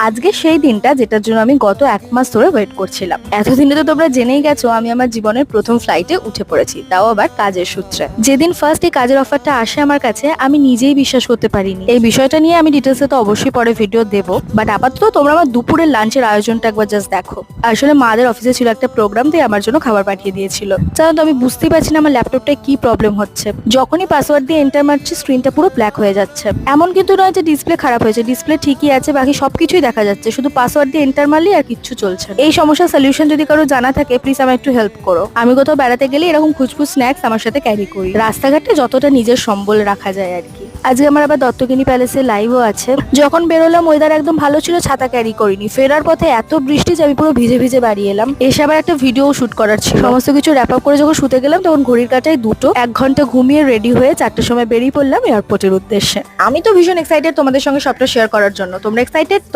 আজকে সেই দিনটা যেটার জন্য আমি গত 1 মাস ধরে ওয়েট করছিলাম। এতদিনে তো তোমরা জেনেই গেছো আমি আমার জীবনের প্রথম ফ্লাইটে উঠে পড়েছি, তাও আবার কাজের সূত্রে। যেদিন ফার্স্ট এই কাজের অফারটা আসে আমার কাছে, আমি নিজেই বিশ্বাস করতে পারিনি। এই বিষয়টা নিয়ে আমি ডিটেলসে তো অবশ্যই পরে ভিডিও দেবো, বাট আপাতত তোমরা আমার দুপুরের লাঞ্চের আয়োজনটা একবার জাস্ট দেখো। আসলে মাদের অফিসে ছিল একটা প্রোগ্রাম, দিয়ে আমার জন্য খাবার পাঠিয়ে দিয়েছিল। জানো তো আমি বুঝতেই পারছি না আমার ল্যাপটপটায় কি প্রবলেম হচ্ছে। যখনই পাসওয়ার্ড দিয়ে এন্টার মারছি স্ক্রিনটা পুরো ব্ল্যাক হয়ে যাচ্ছে। এমন কিন্তু নয় যে ডিসপ্লে খারাপ হয়েছে, ডিসপ্লে ঠিকই আছে, বাকি সবকিছুই দেখা যাচ্ছে, শুধু পাসওয়ার্ড দিয়ে এন্টার মারলেই আর কিচ্ছু চলছে না। এই সমস্যার সলিউশন যদি কারো জানা থাকে প্লিজ আমায় একটু হেল্প করো। আমি কোথাও বেড়াতে গেলে এরকম খুচখুচ স্ন্যাক্স আমার সাথে ক্যারি করি, রাস্তাঘাটে যতটা নিজের সম্বল রাখা যায় আর কি। আজকে আমার আবার দত্তগিনি প্যালেসে লাইভও আছে। যখন বেরোলাম ওয়েদার একদম ভালো ছিল, ছাতা ক্যারি করিনি। ফেরার পথে এত বৃষ্টি যে আমি পুরো ভিজে ভিজে বাড়ি এলাম। এসে আবার একটা ভিডিও শুট করার ছিল। সমস্ত কিছু র্যাপ আপ করে যখন শুতে গেলাম তখন ঘড়ির কাঁটায় 2টো। 1 ঘন্টা ঘুমিয়ে রেডি হয়ে 4টের সময় বেরিয়ে পড়লাম এয়ারপোর্টের উদ্দেশ্যে। আমি তো ভীষণ এক্সাইটেড তোমাদের সঙ্গে সবটা শেয়ার করার জন্য। তোমরা এক্সাইটেড তো?